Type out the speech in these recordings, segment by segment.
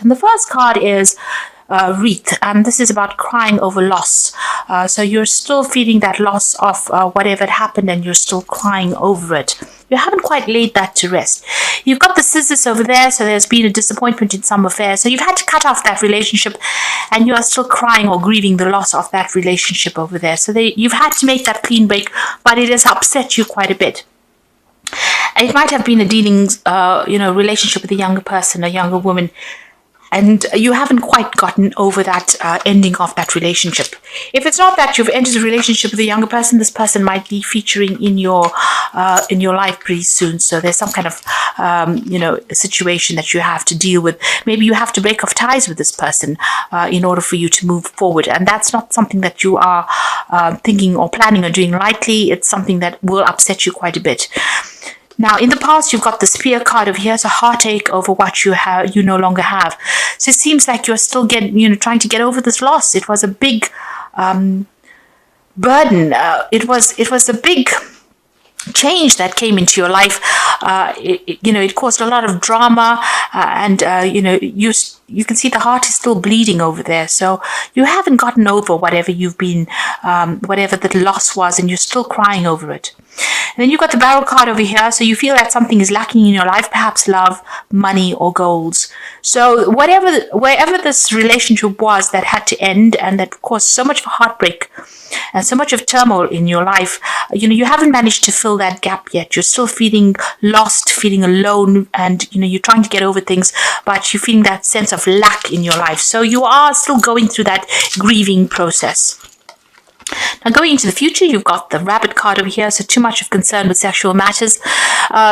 And the first card is wreath, and this is about crying over loss. So you're still feeling that loss of whatever happened, and you're still crying over it. You haven't quite laid that to rest. You've got the scissors over there, so there's been a disappointment in some affair. So you've had to cut off that relationship, and you are still crying or grieving the loss of that relationship over there. So you've had to make that clean break, but it has upset you quite a bit. It might have been a relationship with a younger person, a younger woman, and you haven't quite gotten over that ending of that relationship. If it's not that you've entered a relationship with a younger person, this person might be featuring in your life pretty soon. So there's some kind of situation that you have to deal with. Maybe you have to break off ties with this person in order for you to move forward, and that's not something that you are thinking or planning on doing lightly. It's something that will upset you quite a bit. Now, in the past, you've got the Spear card over here, so heartache over what you no longer have. So it seems like you're still trying to get over this loss. It was a big burden. It was a big change that came into your life. It caused a lot of drama, and you can see the heart is still bleeding over there. So you haven't gotten over whatever you've been, whatever the loss was, and you're still crying over it. And then you've got the Barrel card over here. So you feel that something is lacking in your life, perhaps love, money, or goals. So wherever this relationship was that had to end and that caused so much of a heartbreak and so much of turmoil in your life, you haven't managed to fill that gap yet. You're still feeling lost, feeling alone, and you're trying to get over things, but you're feeling that sense of lack in your life. So you are still going through that grieving process. Now, going into the future, you've got the Rabbit card over here, so too much of concern with sexual matters.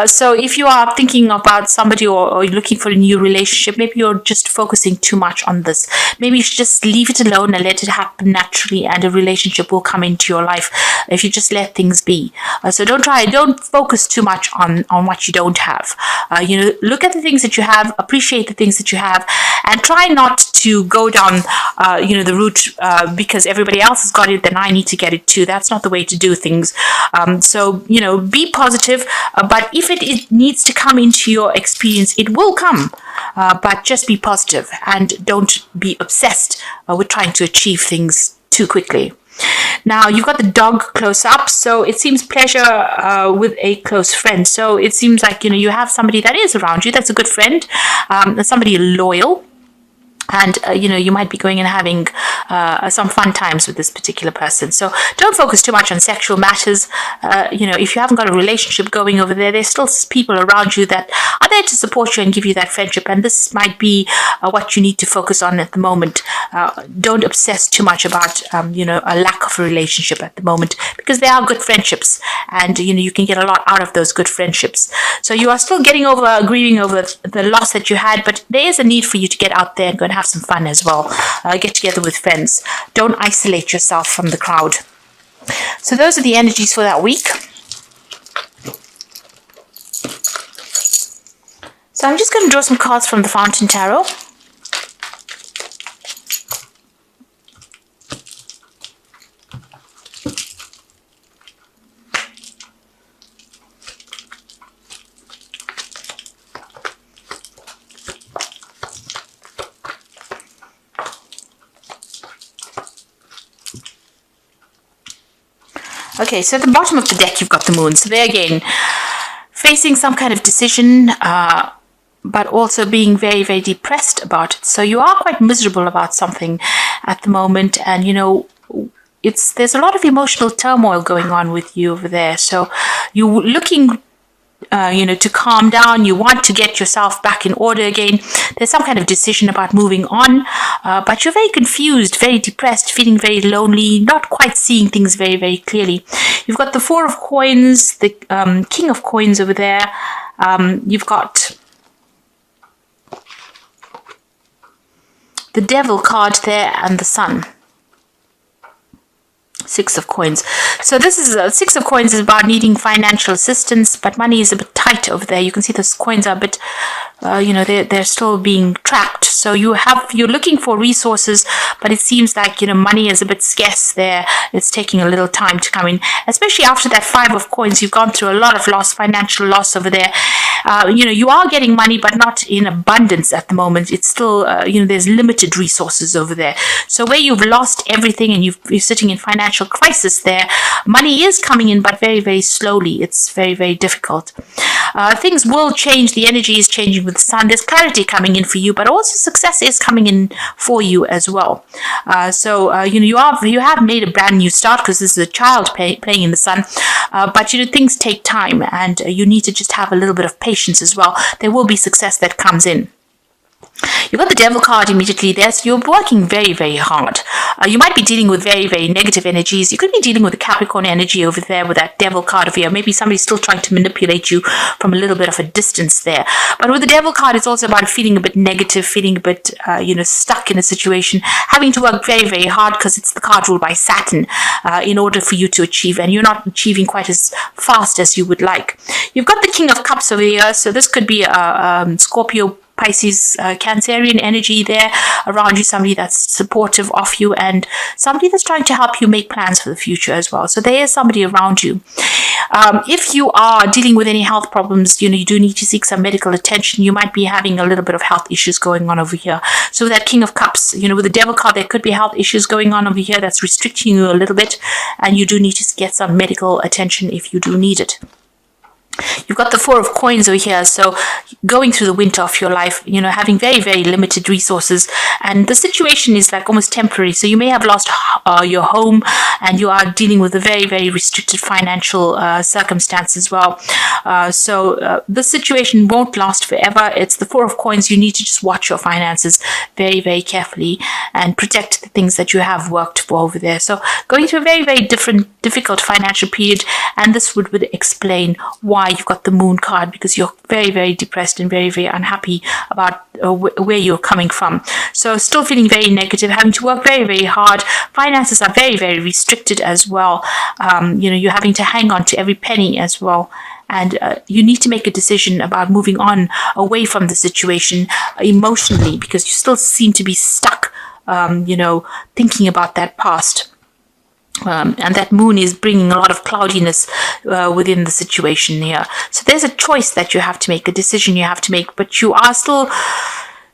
So if you are thinking about somebody or you're looking for a new relationship, maybe you're just focusing too much on this. Maybe you should just leave it alone and let it happen naturally, and a relationship will come into your life if you just let things be. So don't focus too much on what you don't have. Look at the things that you have, appreciate the things that you have, and try not to go down the route because everybody else has got it, then I need to get it too. That's not the way to do things. So be positive, but if it needs to come into your experience, it will come. But just be positive and don't be obsessed with trying to achieve things too quickly. Now, you've got the Dog close up, so it seems pleasure with a close friend. So it seems like you have somebody that is around you, that's a good friend, somebody loyal. And, you might be going and having some fun times with this particular person. So don't focus too much on sexual matters. If you haven't got a relationship going over there, there's still people around you that are there to support you and give you that friendship. And this might be what you need to focus on at the moment. Don't obsess too much about, a lack of a relationship at the moment, because there are good friendships, and, you can get a lot out of those good friendships. So you are still grieving over the loss that you had, but there is a need for you to get out there and go and have some fun as well. Get together with friends. Don't isolate yourself from the crowd. So those are the energies for that week. So I'm just going to draw some cards from the Fountain Tarot. Okay, so at the bottom of the deck, you've got the Moon. So there again, facing some kind of decision, but also being very, very depressed about it. So you are quite miserable about something at the moment, and there's a lot of emotional turmoil going on with you over there. So you're looking to calm down. You want to get yourself back in order again. There's some kind of decision about moving on, but you're very confused, very depressed, feeling very lonely, not quite seeing things very, very clearly. You've got the Four of Coins, the King of Coins over there. You've got the Devil card there and the Sun. Six of Coins. So this is Six of Coins is about needing financial assistance, but money is a bit tight over there. You can see those coins are a bit they're still being tracked. So you're looking for resources, but it seems like money is a bit scarce there. It's taking a little time to come in, especially after that 5 of coins. You've gone through a lot of loss, financial loss over there. You are getting money, but not in abundance at the moment. It's still there's limited resources over there. So where you've lost everything and you're sitting in financial crisis there, money is coming in, but very, very slowly. It's very, very difficult. Things will change. The energy is changing with the sun. There's clarity coming in for you, but also success is coming in for you as well. You have made a brand new start, because this is a child playing in the sun. But things take time, and you need to just have a little bit of patience as well. There will be success that comes in. You've got the devil card immediately there, so you're working very, very hard. You might be dealing with very, very negative energies. You could be dealing with the Capricorn energy over there with that devil card over here. Maybe somebody's still trying to manipulate you from a little bit of a distance there. But with the devil card, it's also about feeling a bit negative, feeling a bit, stuck in a situation, having to work very, very hard, because it's the card ruled by Saturn, in order for you to achieve, and you're not achieving quite as fast as you would like. You've got the King of Cups over here, so this could be a Scorpio, Pisces, Cancerian energy there around you, somebody that's supportive of you and somebody that's trying to help you make plans for the future as well. So there is somebody around you. If you are dealing with any health problems, you do need to seek some medical attention. You might be having a little bit of health issues going on over here. So that King of Cups, with the Devil card, there could be health issues going on over here that's restricting you a little bit, and you do need to get some medical attention if you do need it. You've got the 4 of coins over here, so going through the winter of your life, having very, very limited resources, and the situation is like almost temporary. So you may have lost your home, and you are dealing with a very, very restricted financial circumstance as well. So the situation won't last forever. It's the 4 of coins. You need to just watch your finances very, very carefully and protect the things that you have worked for over there. So going through a very, very difficult financial period, and this would explain why you've got the Moon card, because you're very, very depressed and very, very unhappy about where you're coming from. So still feeling very negative, having to work very, very hard. Finances are very, very restricted as well. You're having to hang on to every penny as well. And you need to make a decision about moving on away from the situation emotionally, because you still seem to be stuck, thinking about that past. And that moon is bringing a lot of cloudiness within the situation here. So there's a choice that you have to make, a decision you have to make, but you are still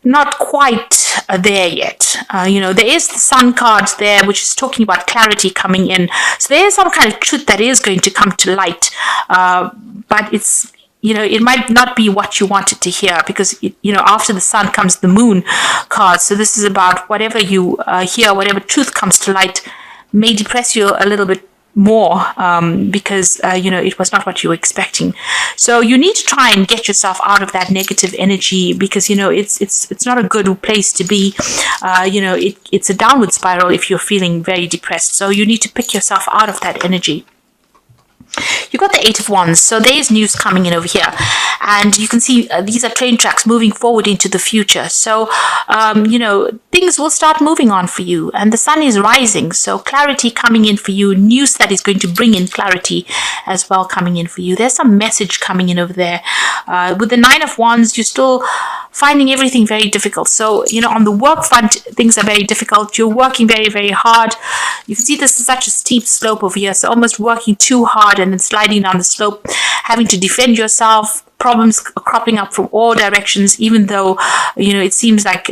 not quite there yet. There is the Sun card there, which is talking about clarity coming in. So there is some kind of truth that is going to come to light, but it's it might not be what you wanted to hear, because, after the Sun comes the Moon card. So this is about whatever you hear, whatever truth comes to light may depress you a little bit more, because it was not what you were expecting. So you need to try and get yourself out of that negative energy, because it's not a good place to be. It's a downward spiral if you're feeling very depressed. So you need to pick yourself out of that energy. You've got the 8 of Wands, so there is news coming in over here, and you can see these are train tracks moving forward into the future. So things will start moving on for you, and the sun is rising, so clarity coming in for you, news that is going to bring in clarity as well coming in for you. There's some message coming in over there. With the 9 of Wands, you're still finding everything very difficult. So, on the work front, things are very difficult. You're working very, very hard. You can see this is such a steep slope over here. So almost working too hard and then sliding down the slope, having to defend yourself, problems cropping up from all directions, even though, it seems like,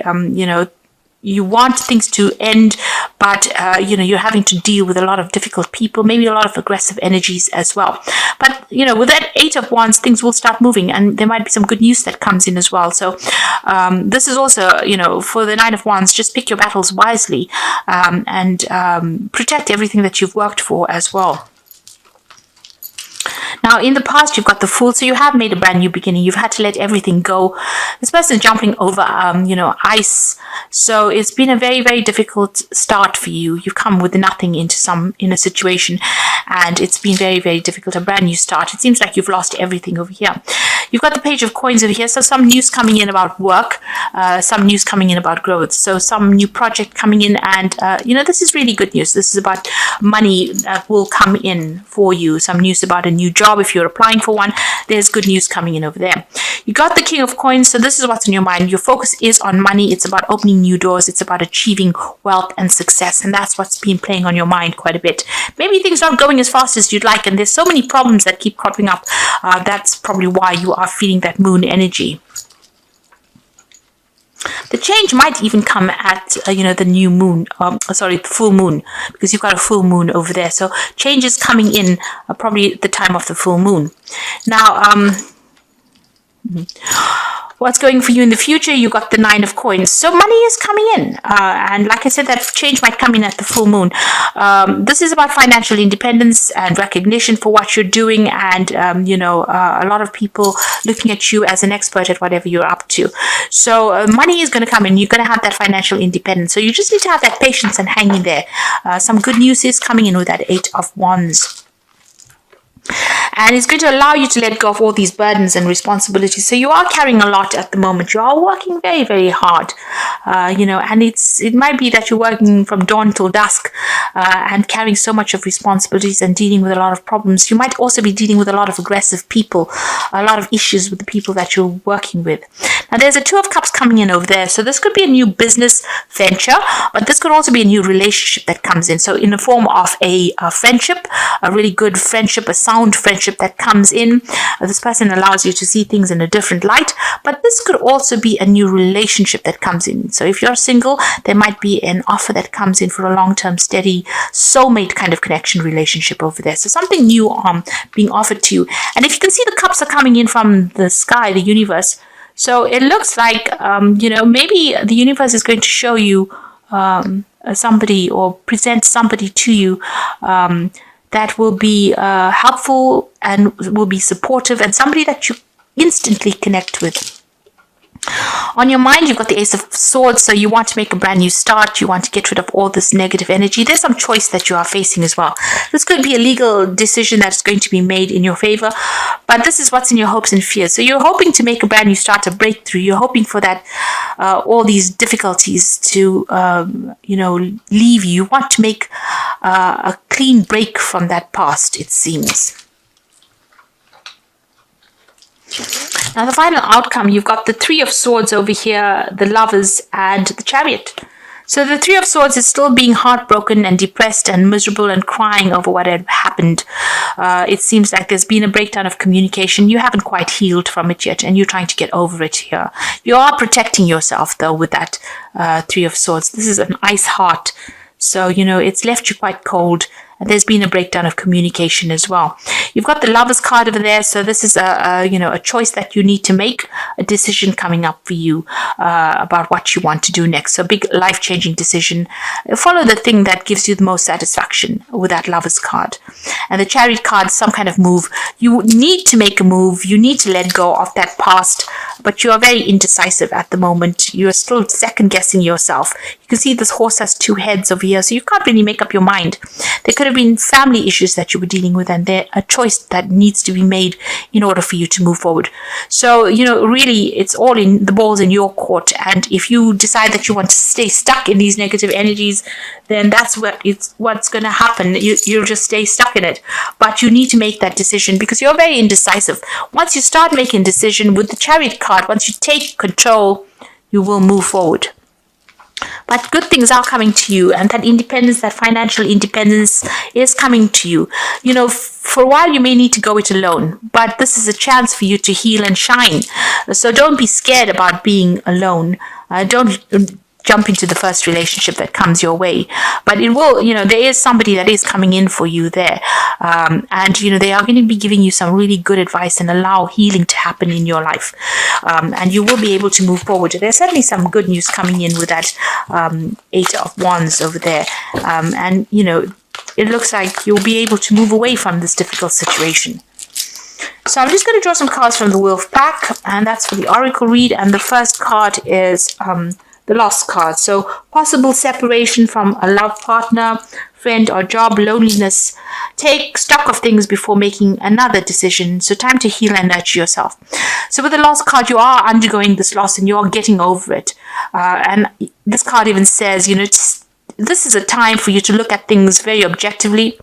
you want things to end, but you're having to deal with a lot of difficult people, maybe a lot of aggressive energies as well. But with that 8 of Wands, things will start moving, and there might be some good news that comes in as well. So this is also, for the 9 of Wands, just pick your battles wisely, and protect everything that you've worked for as well. Now, in the past, you've got the Fool, so you have made a brand new beginning. You've had to let everything go. This person is jumping over, ice. So it's been a very, very difficult start for you. You've come with nothing in a situation, and it's been very, very difficult. A brand new start. It seems like you've lost everything over here. You've got the Page of Coins over here. So some news coming in about work, some news coming in about growth. So some new project coming in, and this is really good news. This is about money that will come in for you. Some news about a new job. If you're applying for one, there's good news coming in over there. You got the King of Coins, so this is what's in your mind. Your focus is on money. It's about opening new doors. It's about achieving wealth and success, and that's what's been playing on your mind quite a bit. Maybe things aren't going as fast as you'd like, and there's so many problems that keep cropping up. That's probably why you are feeling that moon energy. The change might even come at, the new moon, the full moon, because you've got a full moon over there. So change is coming in probably at the time of the full moon. Now, what's going for you in the future? You got the 9 of Coins. So money is coming in. And like I said, that change might come in at the full moon. This is about financial independence and recognition for what you're doing. And, a lot of people looking at you as an expert at whatever you're up to. So money is going to come in. You're going to have that financial independence. So you just need to have that patience and hang in there. Some good news is coming in with that 8 of Wands. And it's going to allow you to let go of all these burdens and responsibilities. So you are carrying a lot at the moment. You are working very, very hard, and it might be that you're working from dawn till dusk and carrying so much of responsibilities and dealing with a lot of problems. You might also be dealing with a lot of aggressive people, a lot of issues with the people that you're working with. Now, there's a 2 of Cups coming in over there. So this could be a new business venture, but this could also be a new relationship that comes in. So in the form of a friendship, a really good friendship, a sound friendship that comes in. This person allows you to see things in a different light, but this could also be a new relationship that comes in. So if you're single, there might be an offer that comes in for a long-term, steady, soulmate kind of connection relationship over there. So something new being offered to you. And if you can see, the cups are coming in from the sky, the universe. So it looks like, maybe the universe is going to show you somebody or present somebody to you that will be helpful and will be supportive, and somebody that you instantly connect with. On your mind, you've got the Ace of Swords, so you want to make a brand new start. You want to get rid of all this negative energy. There's some choice that you are facing as well. This could be a legal decision that's going to be made in your favor, but this is what's in your hopes and fears. So you're hoping to make a brand new start, a breakthrough. You're hoping for that, all these difficulties to, leave you. You want to make a clean break from that past, it seems. Now, the final outcome, you've got the 3 of Swords over here, the Lovers, and the Chariot. So the 3 of Swords is still being heartbroken and depressed and miserable and crying over what had happened. It seems like there's been a breakdown of communication. You haven't quite healed from it yet, and you're trying to get over it here. You are protecting yourself, though, with that 3 of Swords. This is an ice heart. So, it's left you quite cold. And there's been a breakdown of communication as well. You've got the Lovers card over there. So this is a choice that you need to make, a decision coming up for you about what you want to do next. So a big life-changing decision. Follow the thing that gives you the most satisfaction with that Lovers card. And the Chariot card, some kind of move. You need to make a move. You need to let go of that past, but you are very indecisive at the moment. You are still second-guessing yourself. You can see this horse has 2 heads over here, so you can't really make up your mind. There could have been family issues that you were dealing with, and there a choice that needs to be made in order for you to move forward. So, really, it's all in the balls in your court. And if you decide that you want to stay stuck in these negative energies, then that's what's going to happen. You'll just stay stuck in it. But you need to make that decision because you're very indecisive. Once you start making a decision with the Chariot card, once you take control, you will move forward. But good things are coming to you, and that independence, that financial independence is coming to you. For a while you may need to go it alone, but this is a chance for you to heal and shine. So don't be scared about being alone. Don't jump into the first relationship that comes your way. But it will, there is somebody that is coming in for you there. And, they are going to be giving you some really good advice and allow healing to happen in your life. And you will be able to move forward. There's certainly some good news coming in with that 8 of Wands over there. And, it looks like you'll be able to move away from this difficult situation. So I'm just going to draw some cards from the Wolf pack, and that's for the Oracle read. And the first card is the Lost card. So possible separation from a love partner, friend or job, loneliness. Take stock of things before making another decision. So time to heal and nurture yourself. So with the Lost card, you are undergoing this loss and you're getting over it. And this card even says, this is a time for you to look at things very objectively.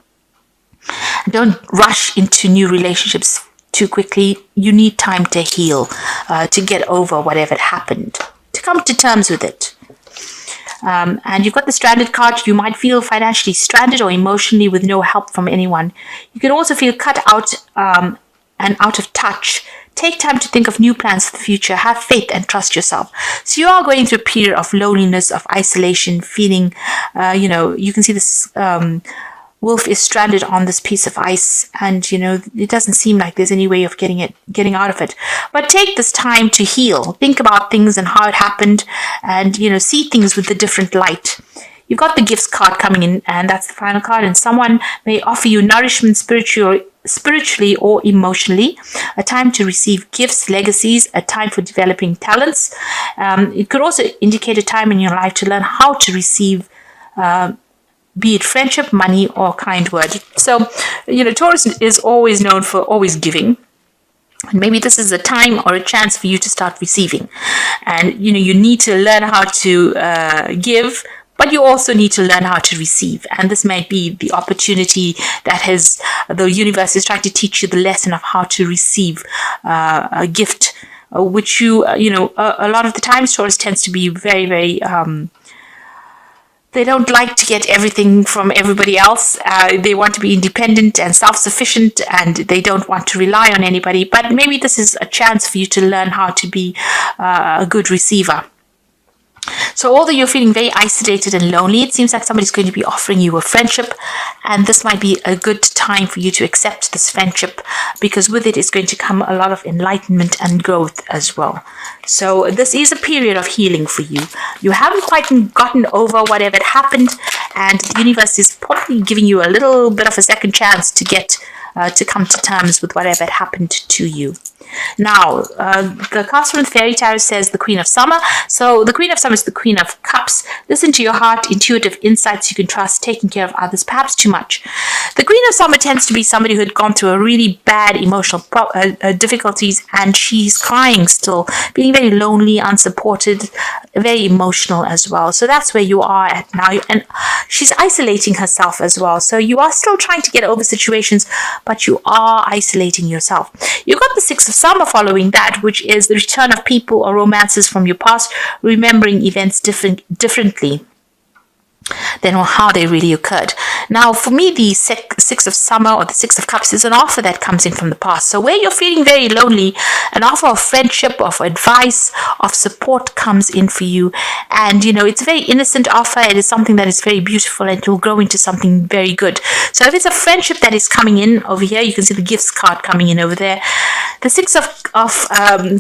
Don't rush into new relationships. too quickly. You need time to heal, to get over whatever happened, to come to terms with it. And you've got the stranded card. You might feel financially stranded or emotionally with no help from anyone. You can also feel cut out and out of touch. Take time to think of new plans for the future. Have faith and trust yourself. So you are going through a period of loneliness, of isolation, feeling, you can see this wolf is stranded on this piece of ice, and it doesn't seem like there's any way of getting out of it. But take this time to heal. Think about things and how it happened, and see things with a different light. You've got the gifts card coming in, and that's the final card. And someone may offer you nourishment spiritually or emotionally, a time to receive gifts, legacies, a time for developing talents. It could also indicate a time in your life to learn how to receive be it friendship, money, or kind word. So, Taurus is always known for always giving. And maybe this is a time or a chance for you to start receiving. And, you need to learn how to give, but you also need to learn how to receive. And this might be the opportunity that the universe is trying to teach you the lesson of how to receive a gift, which a lot of the times Taurus tends to be very, very they don't like to get everything from everybody else. They want to be independent and self-sufficient, and they don't want to rely on anybody. But maybe this is a chance for you to learn how to be a good receiver. So although you're feeling very isolated and lonely, it seems like somebody's going to be offering you a friendship, and this might be a good time for you to accept this friendship, because with it is going to come a lot of enlightenment and growth as well. So this is a period of healing for you. You haven't quite gotten over whatever happened, and the universe is probably giving you a little bit of a second chance to get to come to terms with whatever happened to you. Now, the card from the Fairy Tarot says the Queen of Summer. So the Queen of Summer is the Queen of Cups. Listen to your heart, intuitive insights you can trust, taking care of others, perhaps too much. The Queen of Summer tends to be somebody who had gone through a really bad emotional difficulties, and she's crying still, being very lonely, unsupported, very emotional as well. So that's where you are at now. And she's isolating herself as well. So you are still trying to get over situations, but you are isolating yourself. You've got the Six of Summer following that, which is the return of people or romances from your past, remembering events differently than how they really occurred. Now, for me, the Six of Summer or the Six of Cups is an offer that comes in from the past. So where you're feeling very lonely, an offer of friendship, of advice, of support comes in for you. And, it's a very innocent offer. It is something that is very beautiful, and it will grow into something very good. So if it's a friendship that is coming in over here, you can see the gifts card coming in over there. The Six of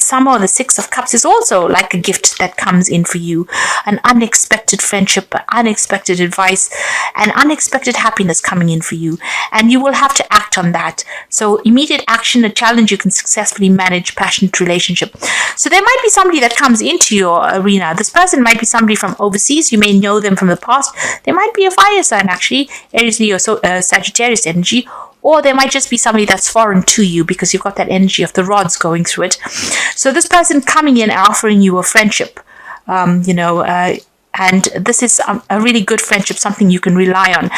Summer or the Six of Cups is also like a gift that comes in for you. An unexpected friendship, unexpected advice, and unexpected happiness coming in for you. And you will have to act on that. So immediate action, a challenge you can successfully manage, passionate relationship. So there might be somebody that comes into your arena. This person might be somebody from overseas. You may know them from the past. They might be a fire sign, actually, Aries, Leo, Sagittarius energy. Or there might just be somebody that's foreign to you, because you've got that energy of the rods going through it. So this person coming in and offering you a friendship, and this is a really good friendship, something you can rely on,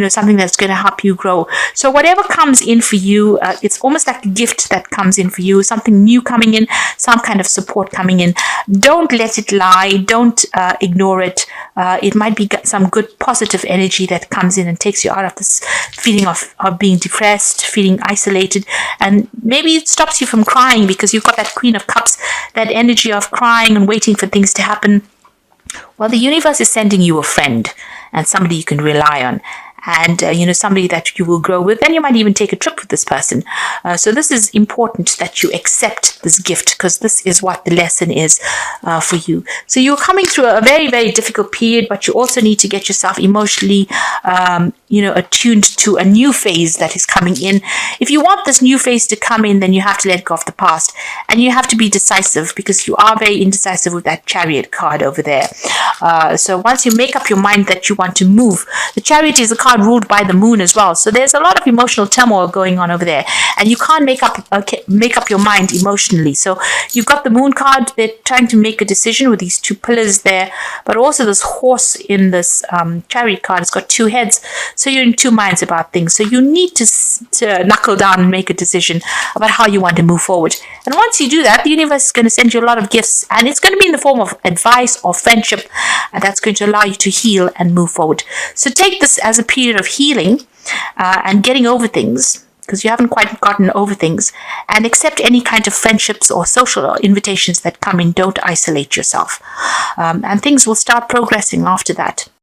something that's going to help you grow. So whatever comes in for you, it's almost like a gift that comes in for you, something new coming in, some kind of support coming in. Don't let it lie. Don't ignore it. It might be some good positive energy that comes in and takes you out of this feeling of being depressed, feeling isolated, and maybe it stops you from crying, because you've got that Queen of Cups, that energy of crying and waiting for things to happen. Well, the universe is sending you a friend and somebody you can rely on, and somebody that you will grow with. And you might even take a trip with this person. So this is important that you accept this gift, because this is what the lesson is for you. So you're coming through a very, very difficult period, but you also need to get yourself emotionally attuned to a new phase that is coming in. If you want this new phase to come in, then you have to let go of the past, and you have to be decisive, because you are very indecisive with that Chariot card over there. So once you make up your mind that you want to move, the Chariot is a card ruled by the moon as well. So there's a lot of emotional turmoil going on over there, and you can't make up your mind emotionally. So you've got the moon card. They're trying to make a decision with these two pillars there, but also this horse in this Chariot card has got two heads. So you're in two minds about things. So you need to knuckle down and make a decision about how you want to move forward. And once you do that, the universe is going to send you a lot of gifts, and it's going to be in the form of advice or friendship, and that's going to allow you to heal and move forward. So take this as a period of healing and getting over things, because you haven't quite gotten over things, and accept any kind of friendships or social invitations that come in. Don't isolate yourself. And things will start progressing after that.